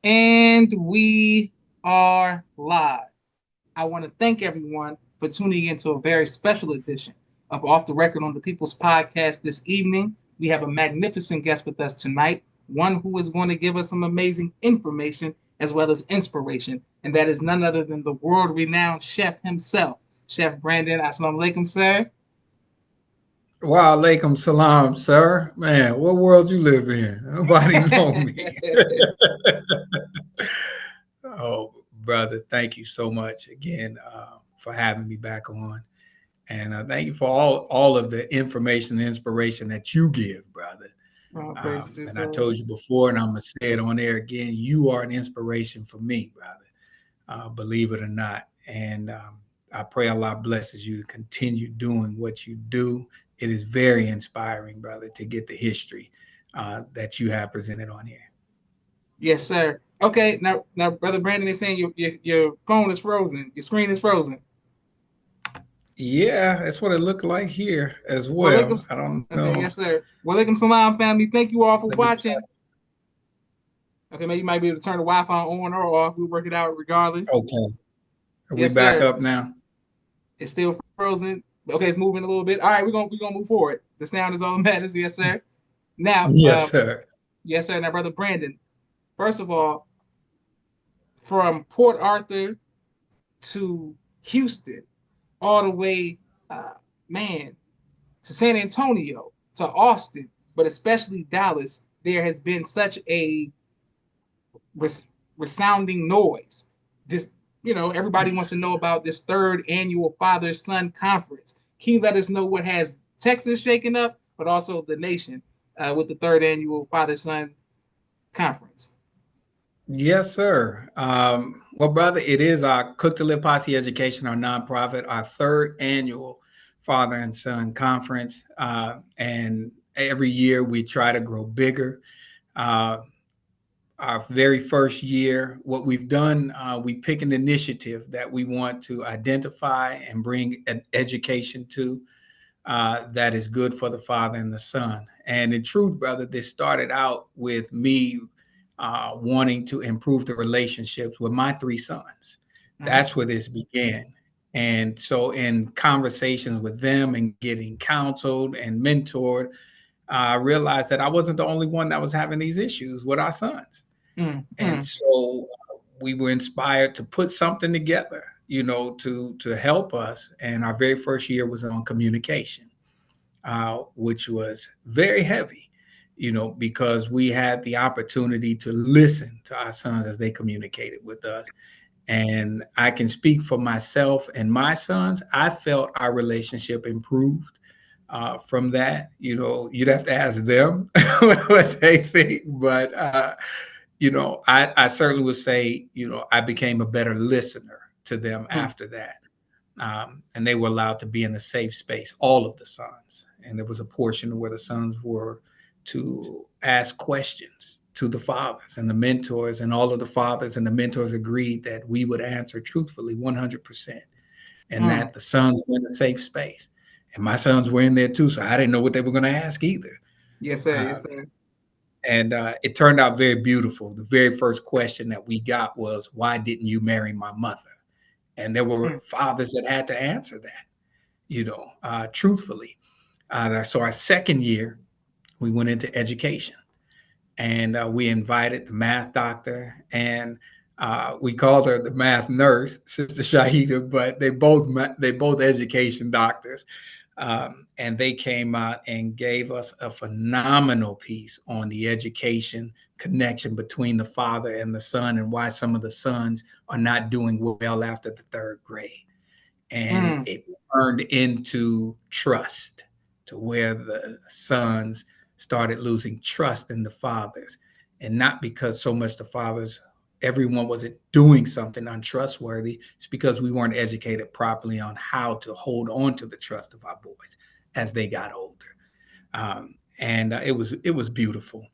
And we are live. I want to thank everyone for tuning into a very special edition of Off the Record on the People's Podcast this evening. We have a magnificent guest with us tonight, one who is going to give us some amazing information as well as inspiration, and that is none other than the world renowned chef himself, Chef Brandon. Assalamu alaikum, sir. Wa alaikum salam, sir. Man, what world you live in? Nobody know me. Oh, brother, thank you so much again for having me back on, and thank you for all of the information and inspiration that you give, brother. Oh, praise to And I yourself. told you before, and I'm gonna say it on air again. You are an inspiration for me, brother. Believe it or not, and I pray Allah blesses you to continue doing what you do. It is very inspiring, brother, to get the history that you have presented on here. Yes, sir. Okay, now, brother Brandon is saying your phone is frozen, your screen is frozen. Yeah, that's what it looked like here as Walaikum. well. I don't Okay, know. yes, sir. Walaikum salam, family. Thank you all for Let me try. watching. Okay, maybe you might be able to turn the Wi-Fi on or off. We'll work it out regardless. Okay, are we Yes, back sir. up now? It's still frozen. Okay, it's moving a little bit. All right, we're gonna move forward. The sound is all that matters. Yes, sir. Now, Yes, sir. yes, sir. Now, brother Brandon. First of all, from Port Arthur to Houston, all the way, uh, man, to San Antonio, to Austin, but especially Dallas, there has been such a resounding noise. This, everybody wants to know about this third annual Father Son Conference. Can you let us know what has Texas shaken up, but also the nation with the third annual Father Son Conference? Yes, sir. Well, brother, it is our Cook to Live Posse Education, our nonprofit, our third annual Father and Son Conference. And every year we try to grow bigger. Uh, our very first year, what we've done, we pick an initiative that we want to identify and bring education to that is good for the father and the son. And in truth, brother, this started out with me wanting to improve the relationships with my three sons. Mm-hmm. That's where this began. And so, in conversations with them and getting counseled and mentored, I realized that I wasn't the only one that was having these issues with our sons. And Mm-hmm. so we were inspired to put something together, to help us. And our very first year was on communication, which was very heavy, because we had the opportunity to listen to our sons as they communicated with us. And I can speak for myself and my sons. I felt our relationship improved from that. You'd have to ask them what they think, but I certainly would say, I became a better listener to them Mm-hmm. after that. And they were allowed to be in a safe space, all of the sons. And there was a portion where the sons were to ask questions to the fathers and the mentors, and all of the fathers and the mentors agreed that we would answer truthfully 100%, and Mm. that the sons were in a safe space. And my sons were in there too, so I didn't know what they were going to ask either. Yes, sir. Uh, Yes, sir. and it turned out very beautiful. The very first question that we got was, "Why didn't you marry my mother?" And there were Mm. fathers that had to answer that, truthfully. So our second year, we went into education, and we invited the math doctor, and we called her the math nurse, Sister Shahida, but they both education doctors. And they came out and gave us a phenomenal piece on the education connection between the father and the son, and why some of the sons are not doing well after the third grade. And Mm. it turned into trust, to where the sons started losing trust in the fathers. And not because so much the fathers, everyone wasn't doing something untrustworthy. It's because we weren't educated properly on how to hold on to the trust of our boys as they got older. And it was beautiful.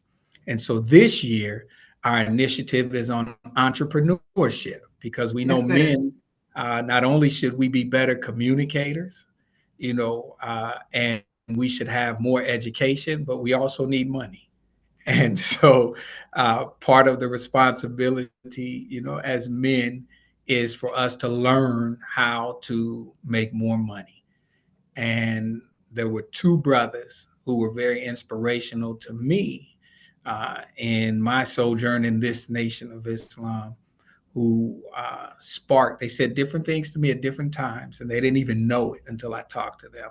And so this year, our initiative is on entrepreneurship, because we know Yes, sir. men, not only should we be better communicators, and we should have more education, but we also need money. And so part of the responsibility, as men is for us to learn how to make more money. And there were two brothers who were very inspirational to me in my sojourn in this nation of Islam, who sparked, they said different things to me at different times, and they didn't even know it until I talked to them,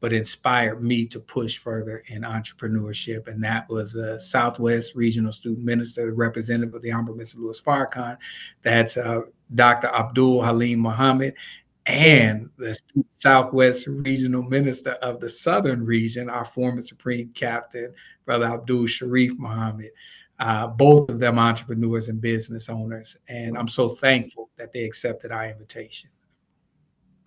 but inspired me to push further in entrepreneurship. And that was a Southwest Regional Student Minister, the representative of the Honorable Mr. Louis Farrakhan. That's Dr. Abdul Halim Muhammad, Yeah, and the Southwest Regional Minister of the Southern Region, our former Supreme Captain, Brother Abdul Sharif Muhammad. Both of them entrepreneurs and business owners. And I'm so thankful that they accepted our invitation.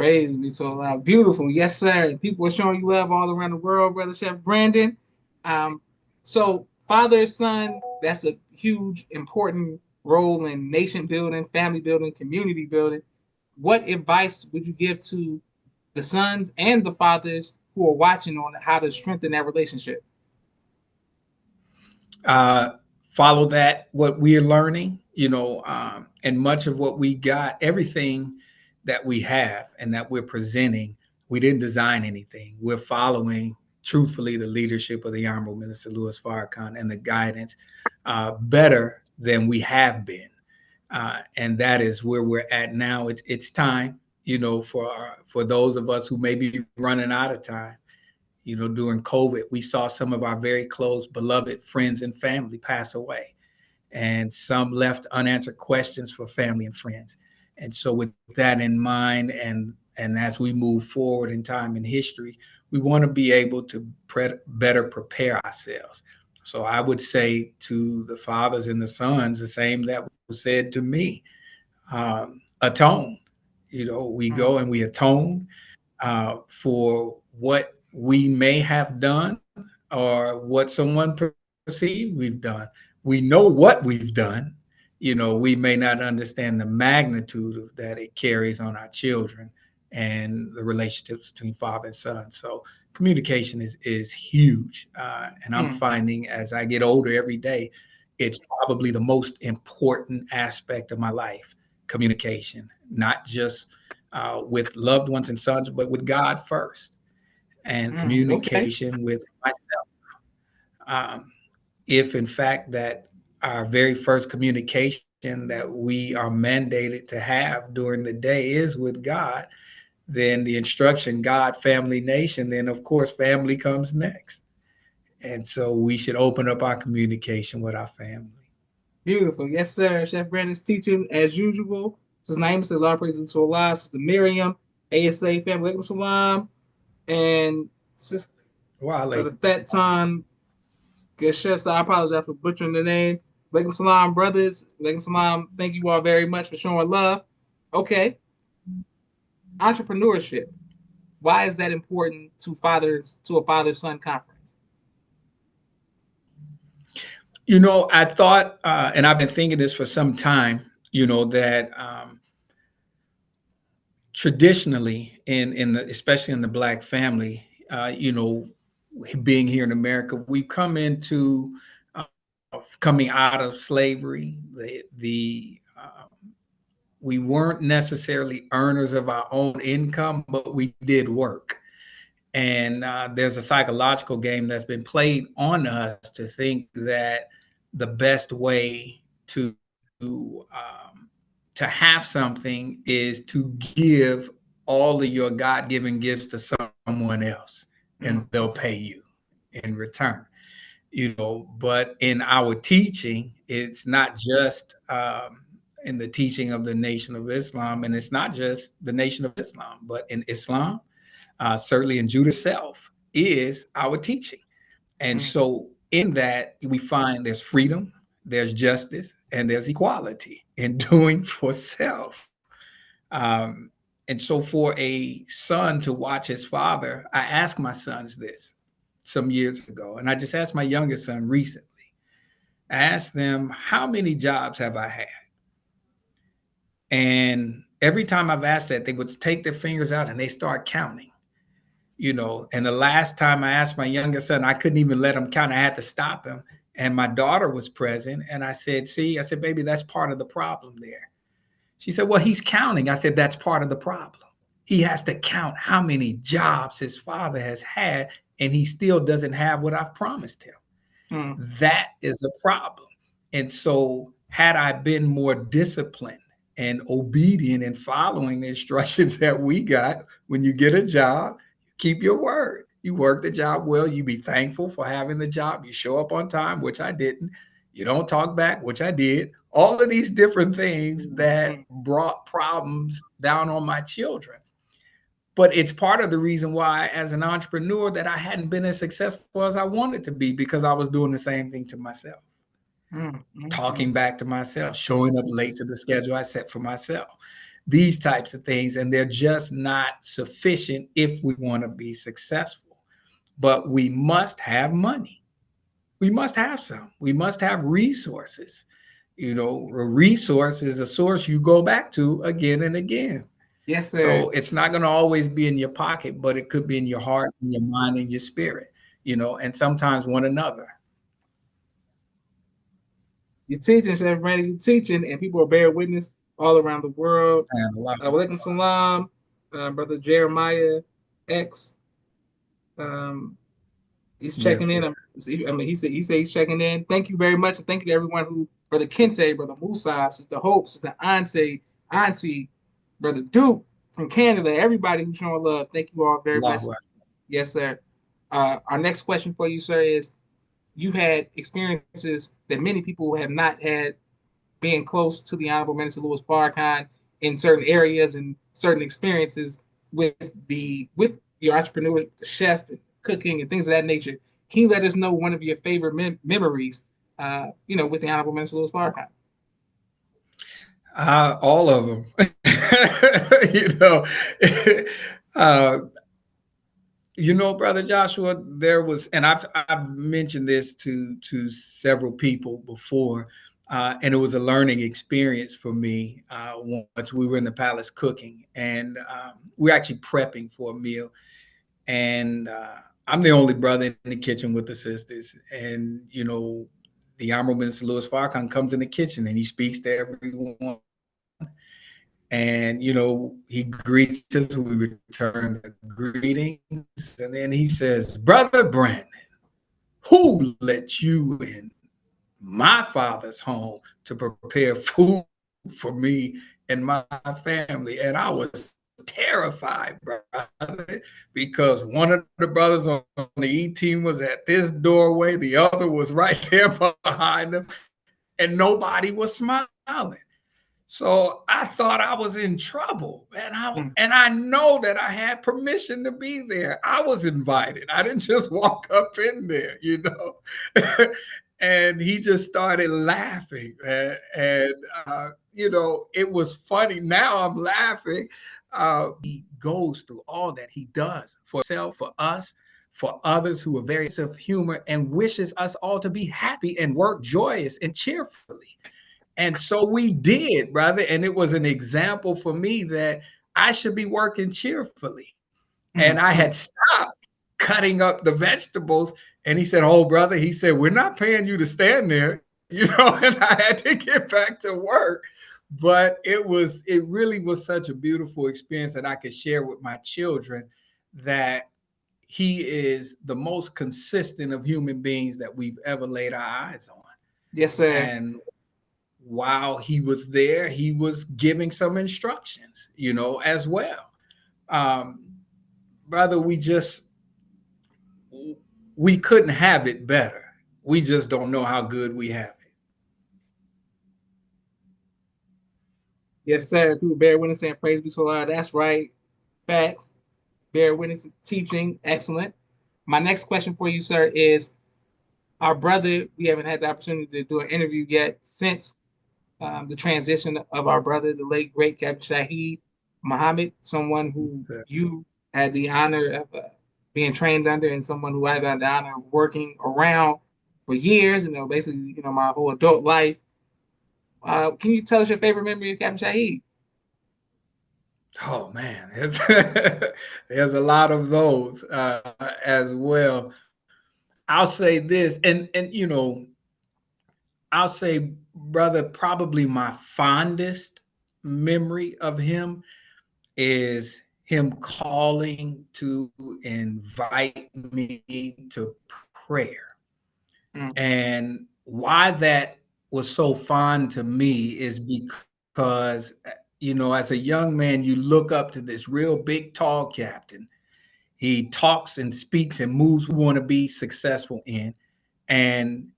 praise be to Allah. Beautiful. Yes, sir. People are showing you love all around the world, Brother Chef Brandon. Um, so father, son, that's a huge, important role in nation building, family building, community building. What advice would you give to the sons and the fathers who are watching on how to strengthen that relationship? uh, Follow that what we're learning, and much of what we got, everything that we have and that we're presenting, we didn't design anything. We're following truthfully the leadership of the Honorable Minister Louis Farrakhan and the guidance better than we have been. And that is where we're at now. It's time, for those of us who may be running out of time. During COVID, we saw some of our very close, beloved friends and family pass away, and some left unanswered questions for family and friends. And so, with that in mind, and as we move forward in time in history, we want to be able to better prepare ourselves. So, I would say to the fathers and the sons the same that was said to me: atone. We Mm, go and we atone for what we may have done or what someone perceived we've done. We know what we've done. We may not understand the magnitude of that it carries on our children and the relationships between father and son. So communication is huge, and I'm mm, finding as I get older every day, it's probably the most important aspect of my life. Communication, not just with loved ones and sons, but with God first, and okay. communication with myself. Um, if in fact that our very first communication that we are mandated to have during the day is with God, then the instruction, God, family, nation, then of course family comes next. And so we should open up our communication with our family. Beautiful. Yes, sir. Chef Brandon's teaching as usual. His name says all praises to Allah. Sister Miriam, ASA family, Alaikum Salam. And Sister Wow, Brother Thatton Geshes. I apologize for butchering the name. Alaikum Salam, brothers. Alaikum Salam. Thank you all very much for showing love. Okay. Entrepreneurship. Why is that important to a father son conference? I thought, and I've been thinking this for some time, that traditionally in the especially in the black family, being here in America, we come into coming out of slavery. We weren't necessarily earners of our own income, but we did work. And there's a psychological game that's been played on us to think that the best way to have something is to give all of your God-given gifts to someone else, and Mm, they'll pay you in return. But in our teaching, it's not just in the teaching of the Nation of Islam, and it's not just the Nation of Islam, but in Islam, certainly in Judah self, is our teaching. And mm, so in that, we find there's freedom, there's justice, and there's equality in doing for self. Um, and so for a son to watch his father, I asked my sons this some years ago, and I just asked my youngest son recently. I asked them, how many jobs have I had? And every time I've asked that, they would take their fingers out and they start counting. And the last time I asked my youngest son, I couldn't even let him count. I had to stop him. and my daughter was present. And I said, see, I said, baby, that's part of the problem there. She said, well, he's counting. I said, that's part of the problem. He has to count how many jobs his father has had, and he still doesn't have what I've promised him. Mm, That is a problem. And so, had I been more disciplined and obedient in following the instructions that we got, when you get a job, you keep your word. You work the job well, you be thankful for having the job, you show up on time, which I didn't, you don't talk back, which I did. All of these different things that mm, brought problems down on my children. But it's part of the reason why, as an entrepreneur, that I hadn't been as successful as I wanted to be, because I was doing the same thing to myself, mm. talking back to myself, showing up late to the schedule I set for myself, these types of things. And they're just not sufficient if we want to be successful. But we must have money. We must have some. We must have resources. You know, a resource is a source you go back to again and again. Yes, sir. So it's not going to always be in your pocket, but it could be in your heart, in your mind, and your spirit, and sometimes one another. You're teaching, Chef Randy. You're teaching, and people are bearing witness all around the world. And a lot Walaikum salam, Brother Jeremiah X. Um, he's checking yes, in. sir. I mean, he said he's checking in. Thank you very much, and thank you to everyone who, Brother Kente, Brother Musa, Sister Hope, Sister Auntie, Brother Duke from Canada, everybody who's showing love. Thank you all very much. Allah. Yes, sir. Our next question for you, sir, is: you had experiences that many people have not had, being close to the Honorable Minister Louis Farrakhan in certain areas and certain experiences with your entrepreneur, chef, cooking, and things of that nature. Can you let us know one of your favorite memories, with the Honorable Minister Louis Farrakhan? All of them. you know, uh, Brother Joshua, there was, and I've mentioned this to several people before, and it was a learning experience for me. Once we were in the palace cooking, and we're actually prepping for a meal, and I'm the only brother in the kitchen with the sisters, and the Honorable Minister Louis Farrakhan comes in the kitchen and he speaks to everyone. And he greets us, we return the greetings, and then he says, Brother Brandon, who let you in my father's home to prepare food for me and my family? And I was terrified, brother, because one of the brothers on the E team was at this doorway, the other was right there behind him, and nobody was smiling. So I thought I was in trouble, and I know that I had permission to be there. I was invited. I didn't just walk up in there, and he just started laughing, and it was funny. Now I'm laughing. He goes through all that he does for himself, for us, for others, who are very sense of humor, and wishes us all to be happy and work joyous and cheerfully. And so we did, brother. And it was an example for me that I should be working cheerfully. And I had stopped cutting up the vegetables. And he said, Oh, brother, he said, we're not paying you to stand there, and I had to get back to work. But it really was such a beautiful experience that I could share with my children, that he is the most consistent of human beings that we've ever laid our eyes on. Yes, sir. And while he was there, he was giving some instructions, as well. Um, Brother, we couldn't have it better. We just don't know how good we have it. Yes, sir. People bear witness and praise be to Allah. That's right. Facts. Bear witness teaching. Excellent. My next question for you, sir, is our brother. We haven't had the opportunity to do an interview yet since the transition of our brother, the late great Captain Shahid Muhammad, someone who you had the honor of being trained under, and someone who I've had the honor of working around for years, basically, my whole adult life. Can you tell us your favorite memory of Captain Shahid? Oh man, there's a lot of those as well. I'll say this, and I'll say, brother, probably my fondest memory of him is him calling to invite me to prayer. Mm, And why that was so fond to me is because, as a young man, you look up to this real big, tall captain. He talks and speaks and moves we want to be successful in. And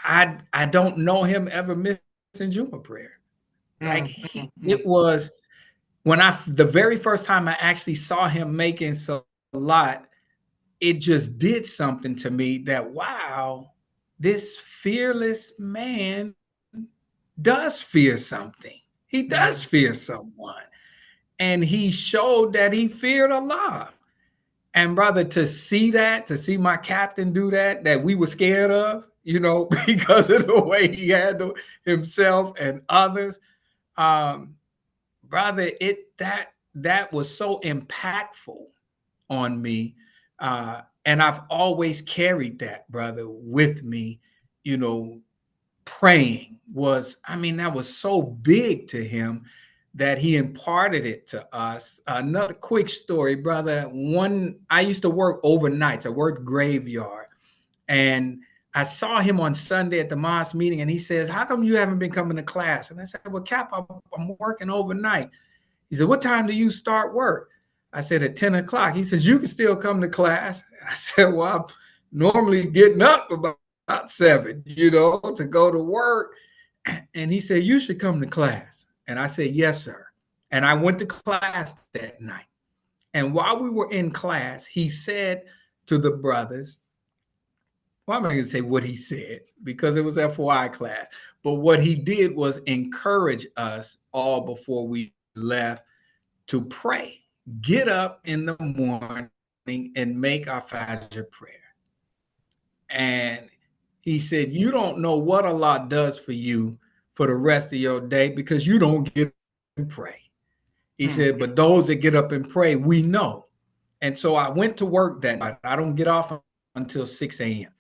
I don't know him ever missing Juma prayer. Like mm, it was when the very first time I actually saw him making Salat, it just did something to me that wow, this fearless man does fear something. He does mm, fear someone. And he showed that he feared Allah. And brother, to see that, to see my captain do that, that we were scared of, because of the way he handled himself and others, um, brother, that was so impactful on me. And I've always carried that, brother, with me. You know, praying was, I mean, that was so big to him that he imparted it to us. Another quick story, brother. I used to work overnights, I worked graveyard, and I saw him on Sunday at the mosque meeting, and he says, "How come you haven't been coming to class?" And I said, "Well, Cap, I'm working overnight." He said, "What time do you start work?" I said, "At 10 o'clock." He says, "You can still come to class." And I said, "Well, I'm normally getting up about 7, to go to work." And he said, "You should come to class." And I said, "Yes, sir." And I went to class that night. And while we were in class, he said to the brothers, well, I'm not going to say what he said because it was FOI class, but what he did was encourage us all before we left to pray. Get up in the morning and make our Fajr prayer. And he said, "You don't know what Allah does for you for the rest of your day because you don't get up and pray." He said, "But mm, those that get up and pray, we know." And so I went to work that night. I don't get off until 6 a.m.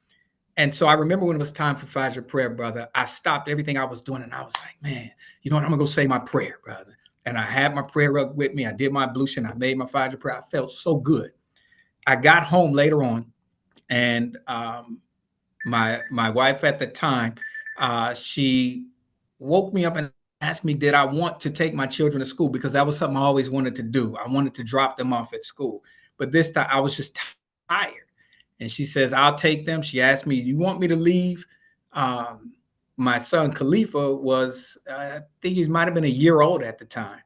And so I remember when it was time for Fajr prayer, brother, I stopped everything I was doing and I was like, man, you know what? I'm going to go say my prayer, brother. And I had my prayer rug with me. I did my ablution. I made my Fajr prayer. I felt so good. I got home later on and my wife at the time, she woke me up and asked me, did I want to take my children to school? Because that was something I always wanted to do. I wanted to drop them off at school. But this time I was just tired. And she says, "I'll take them." She asked me, "You want me to leave?" Um, my son Khalifa was, I think he might have been a year old at the time.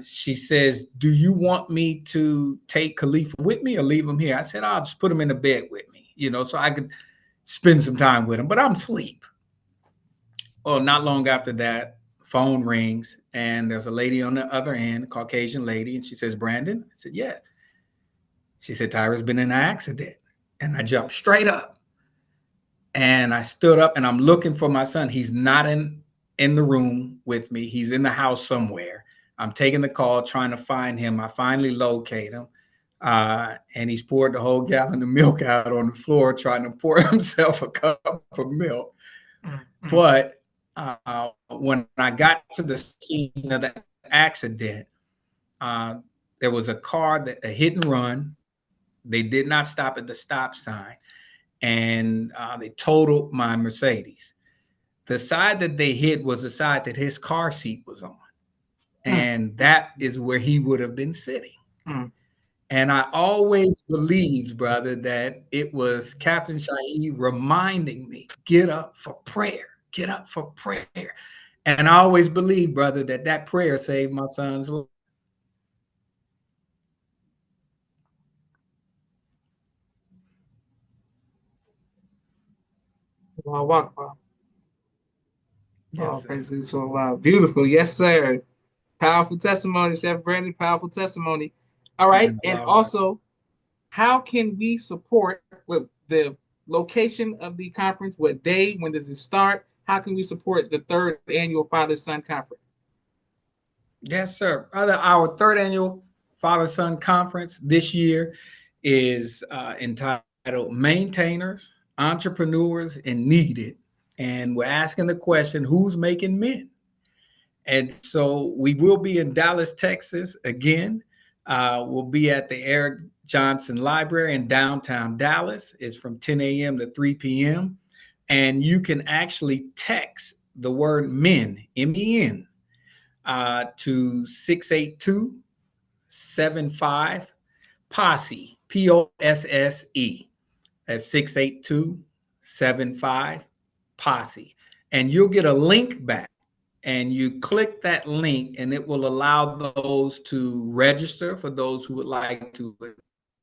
She says, "Do you want me to take Khalifa with me or leave him here?" I said, "I'll just put him in the bed with me, so I could spend some time with him, but I'm asleep." Well, not long after that, phone rings and there's a lady on the other end, Caucasian lady, and she says, "Brandon?" I said, "Yes." She said, "Tyra's been in an accident." And I jumped straight up and I stood up and I'm looking for my son. He's not in the room with me. He's in the house somewhere. I'm taking the call, trying to find him. I finally locate him. And he's poured the whole gallon of milk out on the floor, trying to pour himself a cup of milk. mm, mm, But when I got to the scene of the accident, uh, there was a car, a hit and run. They did not stop at the stop sign, and they totaled my Mercedes. The side that they hit was the side that his car seat was on, mm, and that is where he would have been sitting. mm. And I always believed, brother, that it was Captain Shaheed reminding me, get up for prayer, get up for prayer. And I always believed, brother, that prayer saved my son's life. Wow, wow, wow. Oh, Yes, sir. praise be to Allah. Beautiful. Yes, sir. Powerful testimony, Chef Brandon. Powerful testimony. All right. And And Allah. also, how can we support with the location of the conference? What day? When does it start? How can we support the third annual Father Son Conference? Yes, sir. Brother, our third annual Father Son Conference this year is entitled Maintainers, entrepreneurs and needed. And we're asking the question, who's making men? And so we will be in Dallas, Texas again. We'll be at the Eric Johnson Library in downtown Dallas. It's from 10 a.m. to 3 p.m. And you can actually text the word men, MEN, to 682-75 Posse, POSSE, at 682-75 Posse. And you'll get a link back, and you click that link and it will allow those to register for those who would like to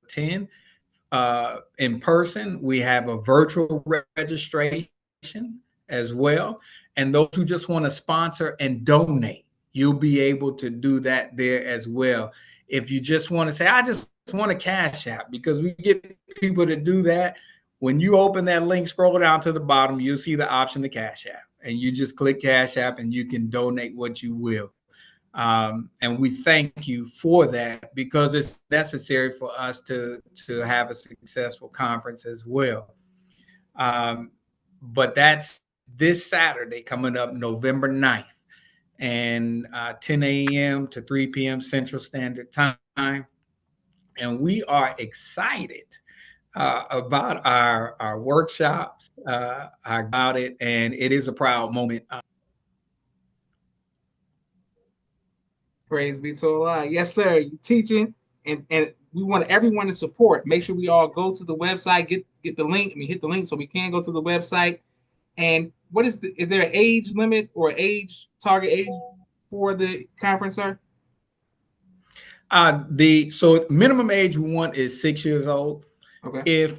attend in person. We have a virtual registration as well. And those who just want to sponsor and donate, you'll be able to do that there as well. If you just want to say, I just want a cash app, because we get people to do that. When you open that link, scroll down to the bottom, you'll see the option to cash app, and you just click cash app and you can donate what you will. And we thank you for that, because it's necessary for us to have a successful conference as well. But that's this Saturday coming up, November 9th, and 10 a.m. to 3 p.m. Central Standard Time. And we are excited about our workshops, about it, and it is a proud moment. Praise be to Allah. Yes, sir. You teaching, and we want everyone to support. Make sure we all go to the website, get the link. I mean, hit the link so we can go to the website. And what is there an age limit or target age for the conference, sir? So minimum age we want is 6 years old. Okay.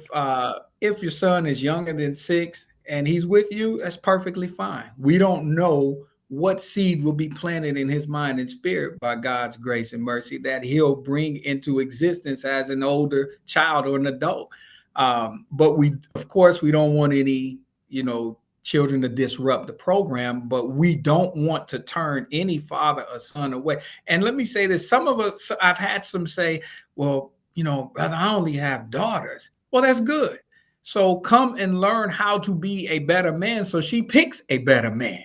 If your son is younger than 6 and he's with you, that's perfectly fine. We don't know what seed will be planted in his mind and spirit by God's grace and mercy that he'll bring into existence as an older child or an adult. But of course, we don't want any, children to disrupt the program, but we don't want to turn any father or son away. And let me say this, some of us, I've had some say, well, brother, I only have daughters. Well, that's good. So come and learn how to be a better man, so she picks a better man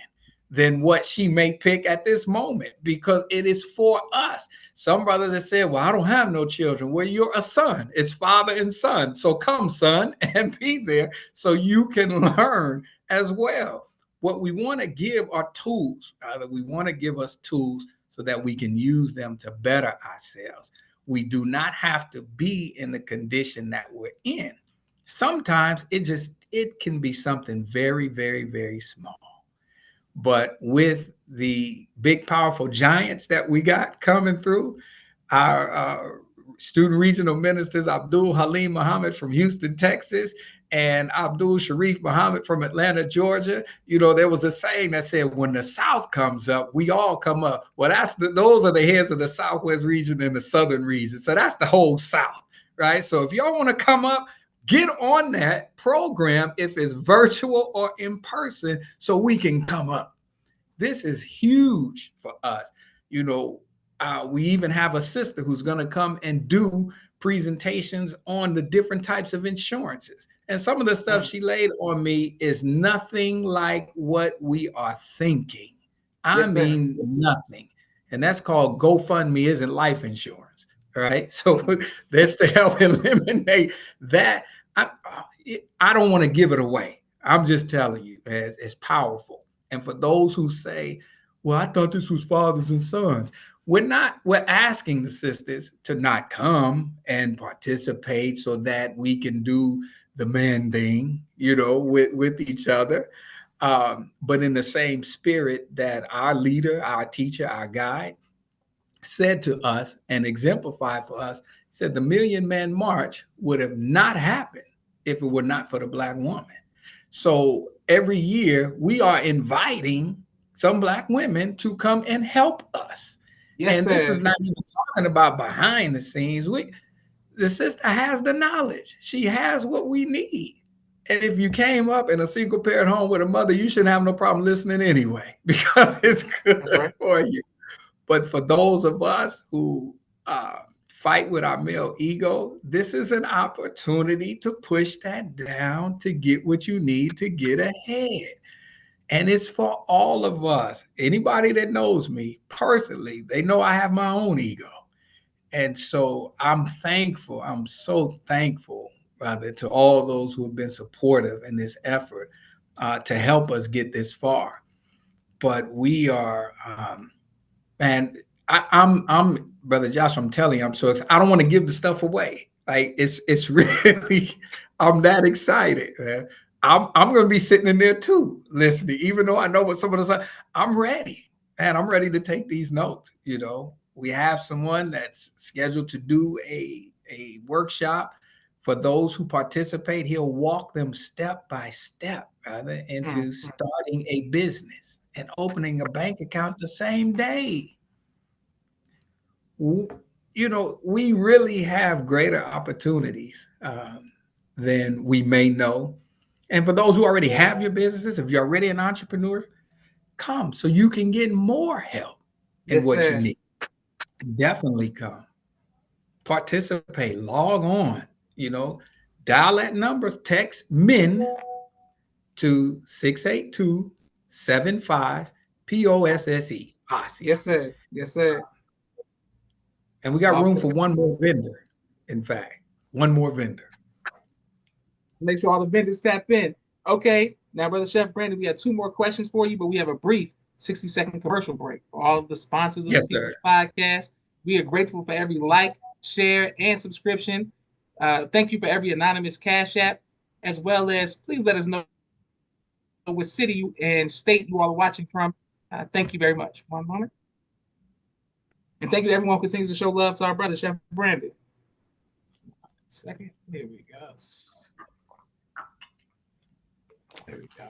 than what she may pick at this moment, because it is for us. Some brothers have said, well, I don't have no children. Well, you're a son. It's father and son. So come, son, and be there so you can learn as well. What we want to give are tools. We want to give us tools so that we can use them to better ourselves. We do not have to be in the condition that we're in. Sometimes it can be something very, very, very small. But with the big, powerful giants that we got coming through, our student regional ministers, Abdul Halim Muhammad from Houston, Texas, and Abdul Sharif Muhammad from Atlanta, Georgia. There was a saying that said, when the South comes up, we all come up. Well, those are the heads of the Southwest region and the Southern region. So that's the whole South, right? So if y'all want to come up, get on that program, if it's virtual or in person, so we can come up. This is huge for us. We even have a sister who's going to come and do presentations on the different types of insurances. And some of the stuff she laid on me is nothing like what we are thinking. I mean, nothing. And that's called GoFundMe isn't life insurance, right? So that's to help eliminate that. I don't want to give it away. I'm just telling you, it's powerful. And for those who say, well, I thought this was fathers and sons. We're asking the sisters to not come and participate so that we can do the man thing, with each other. But in the same spirit that our leader, our teacher, our guide said to us and exemplified for us, said the Million Man March would have not happened if it were not for the Black woman. So every year we are inviting some Black women to come and help us. Yes, and sir. This is not even talking about behind the scenes. The sister has the knowledge. She has what we need. And if you came up in a single parent home with a mother, you shouldn't have no problem listening anyway, because it's good for you. But for those of us who fight with our male ego, this is an opportunity to push that down to get what you need to get ahead. And it's for all of us. Anybody that knows me personally, they know I have my own ego. And so I'm thankful. I'm so thankful, rather, to all those who have been supportive in this effort to help us get this far. But we are, and I'm, brother Josh. I'm telling you, I'm so excited. I don't want to give the stuff away. Like it's really, I'm that excited, man. I'm going to be sitting in there too, listening, even though I know what some of the stuff. I'm ready, and I'm ready to take these notes. We have someone that's scheduled to do a workshop for those who participate. He'll walk them step by step, rather, into starting a business and opening a bank account the same day. We really have greater opportunities than we may know. And for those who already have your businesses, if you're already an entrepreneur, come so you can get more help in Yes, what you sir. need. Definitely come. Participate, log on, dial that number, text Min to 682-75 POSSE, Yes, posse. sir. Yes, sir. And we got Off room the for one more vendor. In fact, one more vendor. Make sure all the vendors tap in. Okay, now, Brother Chef Brandon, we have two more questions for you, but we have a brief 60-second commercial break. For all of the sponsors of the Yes, sir. People's Podcast, we are grateful for every like, share, and subscription. Thank you for every anonymous Cash App, as well as please let us know what city and state you all are watching from. Thank you very much. One moment. And thank you to everyone who continues to show love to our brother, Chef Brandon. Second. Here we go. There we go.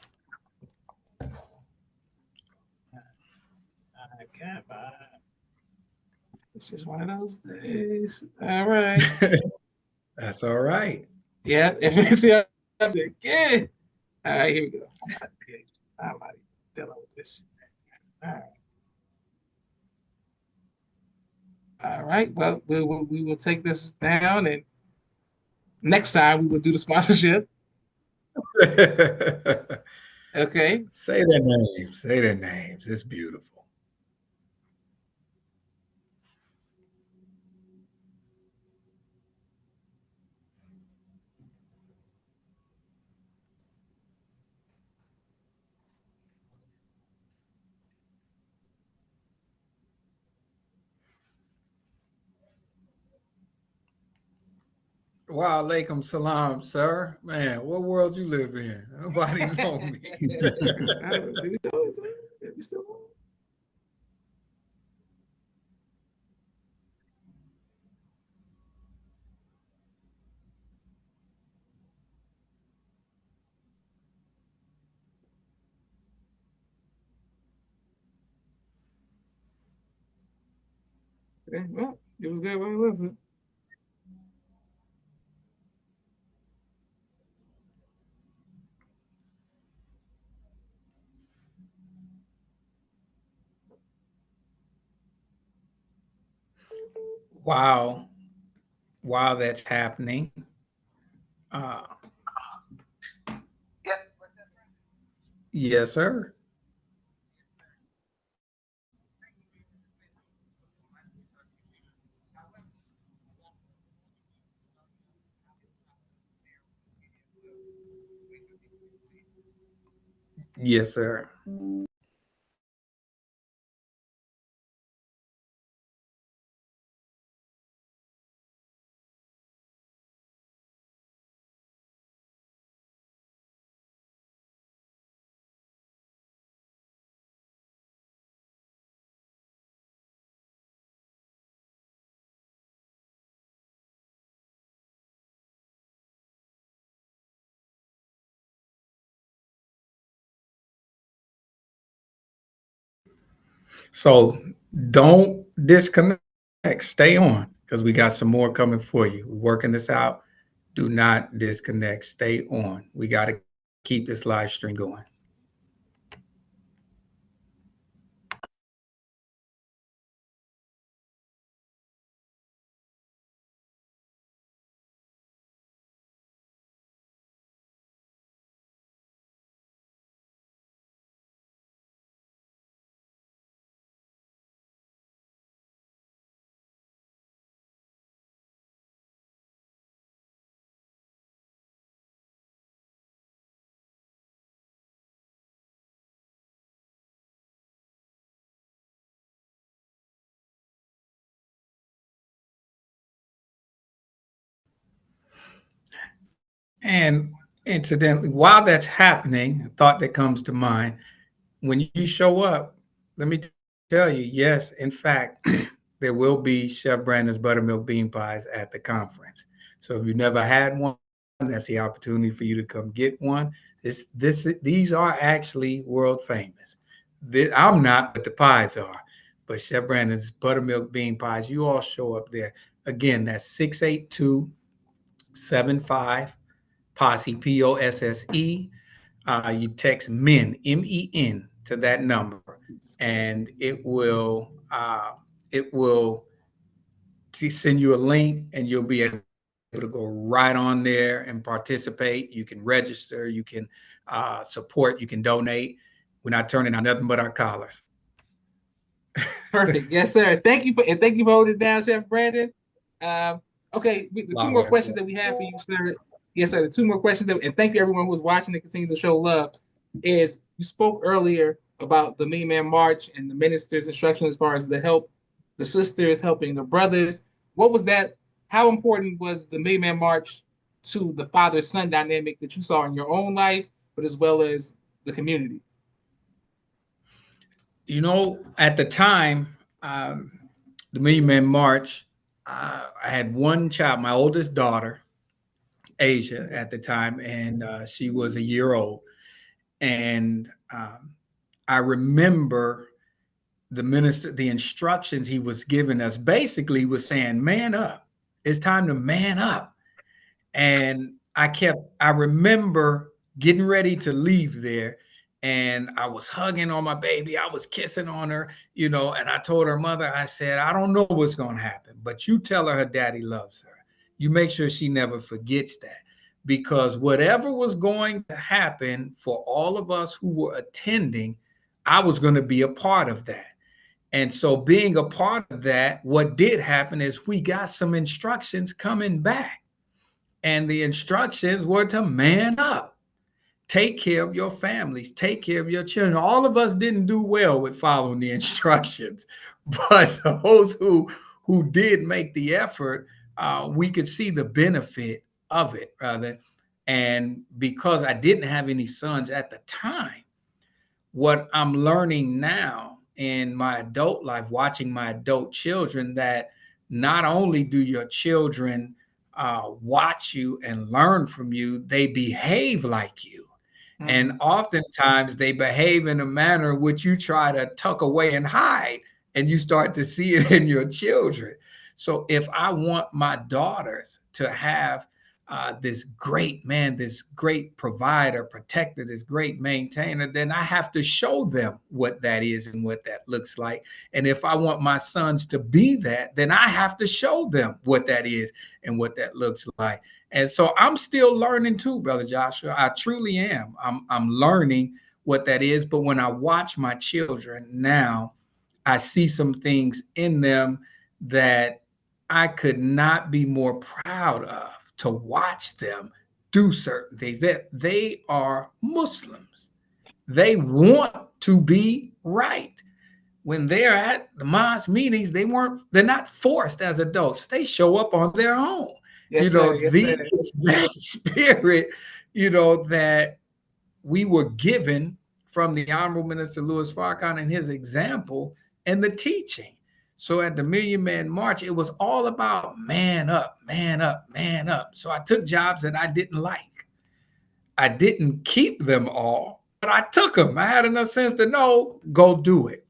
Come on. It's just one of those days. All right. That's all right. Yeah. If it's here again. All right. Here we go. I'm not dealing with this. All right. All right. Well, we will take this down, and next time we will do the sponsorship. Okay. Say their names. Say their names. It's beautiful. Wa alaikum salam, sir. Man, what world you live in? Nobody know me. I don't know. Did we go? Is we still on? Okay. Well, it was there when it wasn't. Wow. While that's happening, uh, yes, sir. Yes, sir. So don't disconnect. Stay on because we got some more coming for you. We're working this out. Do not disconnect. Stay on. We got to keep this live stream going. And incidentally, while that's happening, a thought that comes to mind, when you show up, let me tell you, yes, in fact, there will be Chef Brandon's buttermilk bean pies at the conference. So if you've never had one, that's the opportunity for you to come get one. These are actually world famous. I'm not, but the pies are. But Chef Brandon's buttermilk bean pies, you all show up there. Again, that's 682-75 Posse, POSSE. You text MEN, MEN, to that number, and it will send you a link, and you'll be able to go right on there and participate. You can register, you can support, you can donate. We're not turning out nothing but our collars. Perfect. Yes, sir. Thank you for holding it down, Chef Brandon. Um, okay, the two Wow, more well, questions that we have for you, sir. Yes, sir. The two more questions and thank you everyone who was watching and continue to show love. Is you spoke earlier about the Mean Man March and the minister's instruction as far as the sisters helping the brothers. What was that? How important was the Mean Man March to the father-son dynamic that you saw in your own life, but as well as the community? at the time, the Million Man March, I had one child, my oldest daughter, Asia, at the time, and she was a year old. And I remember the instructions he was giving us basically was saying, man up. It's time to man up. And I remember getting ready to leave there, and I was hugging on my baby. I was kissing on her, and I told her mother, I said, I don't know what's going to happen, but you tell her daddy loves her. You make sure she never forgets that, because whatever was going to happen for all of us who were attending, I was going to be a part of that. And so, being a part of that, what did happen is we got some instructions coming back. And the instructions were to man up, take care of your families, take care of your children. All of us didn't do well with following the instructions, but those who did make the effort, we could see the benefit of it, rather. And because I didn't have any sons at the time, what I'm learning now in my adult life, watching my adult children, that not only do your children watch you and learn from you, they behave like you. And Mm-hmm. oftentimes they behave in a manner which you try to tuck away and hide, and you start to see it in your children. So if I want my daughters to have this great man, this great provider, protector, this great maintainer, then I have to show them what that is and what that looks like. And if I want my sons to be that, then I have to show them what that is and what that looks like. And so I'm still learning too, Brother Joshua. I truly am. I'm learning what that is. But when I watch my children now, I see some things in them that I could not be more proud of, to watch them do certain things. That they are Muslims. They want to be right. When they're at the mosque meetings, they're not forced as adults. They show up on their own. Yes, sir. Yes, These sir. that spirit, that we were given from the Honorable Minister Louis Farrakhan and his example and the teaching. So at the Million Man March, it was all about man up, man up, man up. So I took jobs that I didn't like. I didn't keep them all, but I took them. I had enough sense to know, go do it.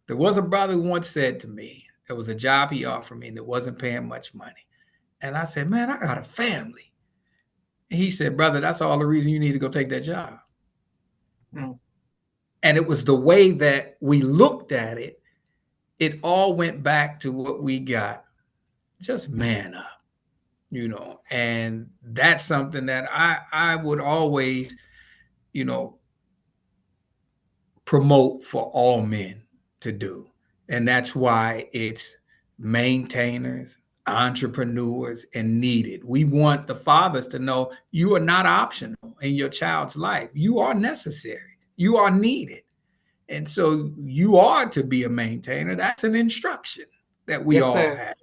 There was a brother who once said to me, there was a job he offered me and it wasn't paying much money. And I said, man, I got a family. And he said, brother, that's all the reason you need to go take that job. Mm. And it was the way that we looked at it. It all went back to what we got. Just man up, and that's something that I would always, you know, promote for all men to do. And that's why it's maintainers, entrepreneurs, and needed. We want the fathers to know you are not optional in your child's life. You are necessary. You are needed. And so you are to be a maintainer. That's an instruction that we Yes, all sir. have,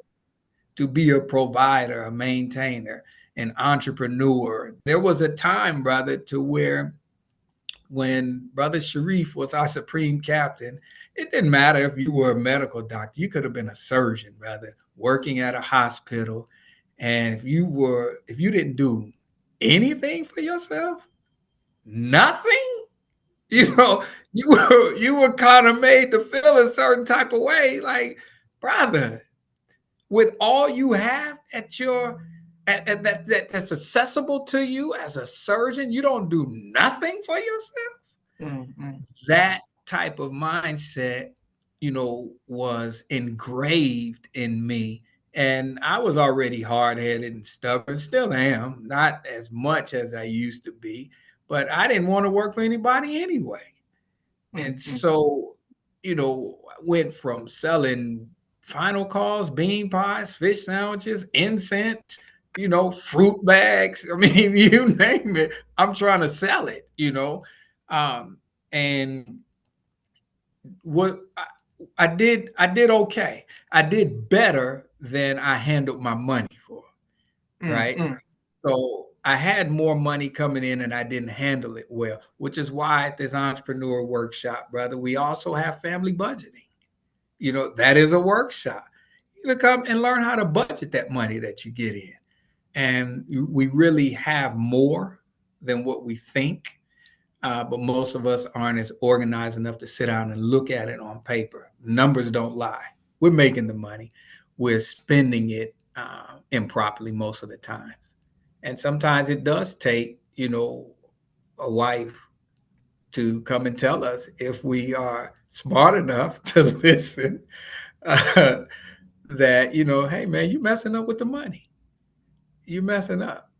to be a provider, a maintainer. an entrepreneur. There was a time, brother, to where when Brother Sharif was our supreme captain, it didn't matter if you were a medical doctor. You could have been a surgeon, brother, working at a hospital. And if you didn't do anything for yourself, nothing, you know, you were kind of made to feel a certain type of way. Like, brother, with all you have at your that's accessible to you as a surgeon, you don't do nothing for yourself. Mm-hmm. That type of mindset, was engraved in me. And I was already hard headed and stubborn, still am, not as much as I used to be, but I didn't want to work for anybody anyway. And Mm-hmm. so, I went from selling final calls, bean pies, fish sandwiches, incense, fruit bags. I mean, you name it. I'm trying to sell it, Um, and what I did okay. I did better than I handled my money for, right? Mm-hmm. So I had more money coming in and I didn't handle it well, which is why at this entrepreneur workshop, brother, we also have family budgeting. That is a workshop. You come and learn how to budget that money that you get in. And we really have more than what we think. But most of us aren't as organized enough to sit down and look at it on paper. Numbers don't lie. We're making the money, we're spending it improperly most of the times. And sometimes it does take, a wife to come and tell us if we are smart enough to listen uh, that, hey, man, you messing up with the money. You're messing up,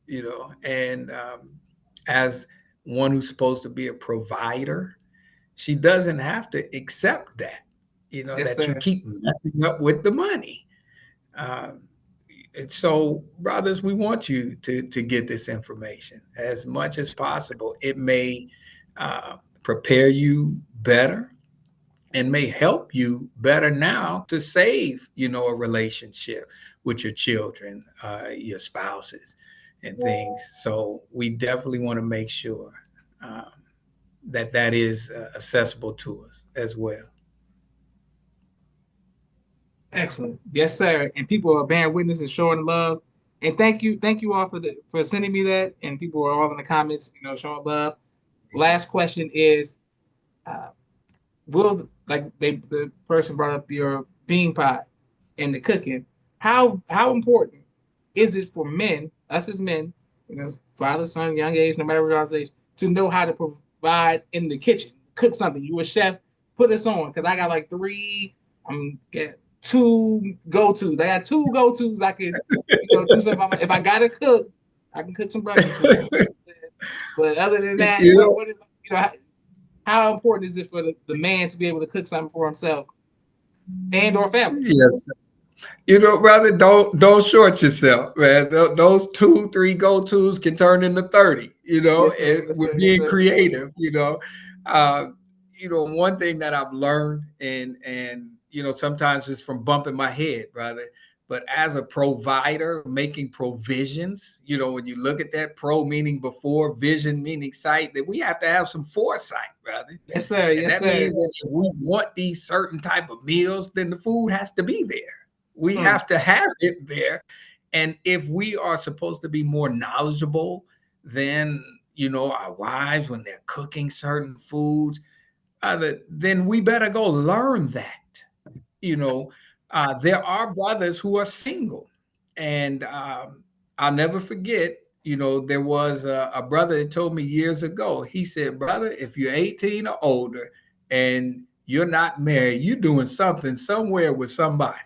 And as one who's supposed to be a provider, she doesn't have to accept that, Yes, that you sir. keep messing up with the money. Um, and so, brothers, we want you to get this information as much as possible. It may prepare you better and may help you better now to save, a relationship with your children, your spouses, and things. So we definitely want to make sure um, that is accessible to us as well. Excellent. Yes, sir. And people are bearing witness and showing love. And thank you all for sending me that. And people are all in the comments, showing love. Last question is, uh, will the person brought up your bean pie and the cooking? How important is it for men, us as men, father, son, young age, no matter what age, to know how to provide in the kitchen, cook something? You a chef, put us on because I got like three. I'm get two go tos. I got two go tos. I could do something. If I gotta cook, I can cook some breakfast for you. But other than that, You know, what is, how important is it for the man to be able to cook something for himself and or family? yes, brother, don't short yourself, man. Those 2, 3 go tos can turn into 30. Yes, sir. Yes, With sir. Yes, being sir. creative. Um, one thing that I've learned, and sometimes it's from bumping my head, brother. But as a provider, making provisions, when you look at that, pro meaning before, vision meaning sight, that we have to have some foresight, brother. Yes, sir. And Yes, that sir. means that if we want these certain type of meals, then the food has to be there. We Mm, have to have it there. And if we are supposed to be more knowledgeable than, our wives when they're cooking certain foods, then we better go learn that. You know, there are brothers who are single. And I'll never forget, there was a brother that told me years ago, he said, brother, if you're 18 or older and you're not married, you're doing something somewhere with somebody.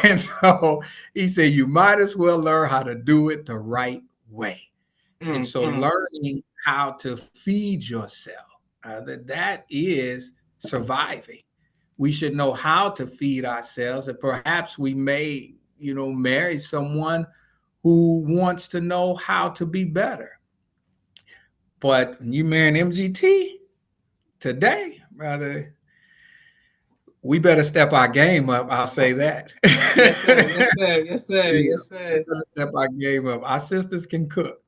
And so he said, you might as well learn how to do it the right way. And so mm. learning how to feed yourself, that is surviving. We should know how to feed ourselves, and perhaps we may, marry someone who wants to know how to be better. But when you marry an MGT today, brother, We better step our game up. I'll say that. Yes, sir. Yes, sir. Yes, sir. Yeah, Yes, we sir. better step our game up. Our sisters can cook.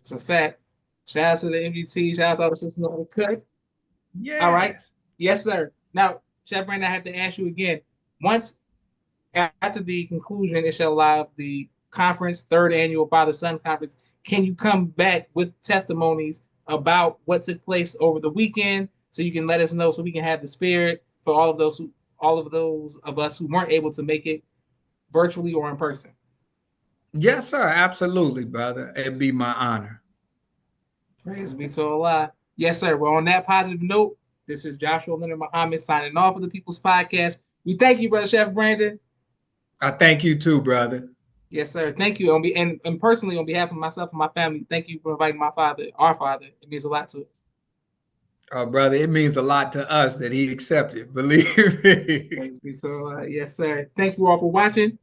It's a fact. Shout out to the MVT. Shout out to all the sisters on the cut. All right. Yes. Yes, sir. Now, Chef Brandon, I have to ask you again. Once after the conclusion, inshallah, of the conference, third annual Father Son Conference, can you come back with testimonies about what took place over the weekend, so you can let us know, so we can have the spirit for all of those of us who weren't able to make it virtually or in person. Yes, sir. Absolutely, brother. It'd be my honor. Praise be to Allah. Yes, sir. Well, on that positive note, this is Joshua Leonard Muhammad signing off of the People's Podcast. We thank you, Brother Chef Brandon. I thank you too, brother. Yes, sir. Thank you. And personally, on behalf of myself and my family, thank you for inviting my father, our father. It means a lot to us. Brother, it means a lot to us that he accepted. Believe me. Praise be to Allah. Yes, sir. Thank you all for watching.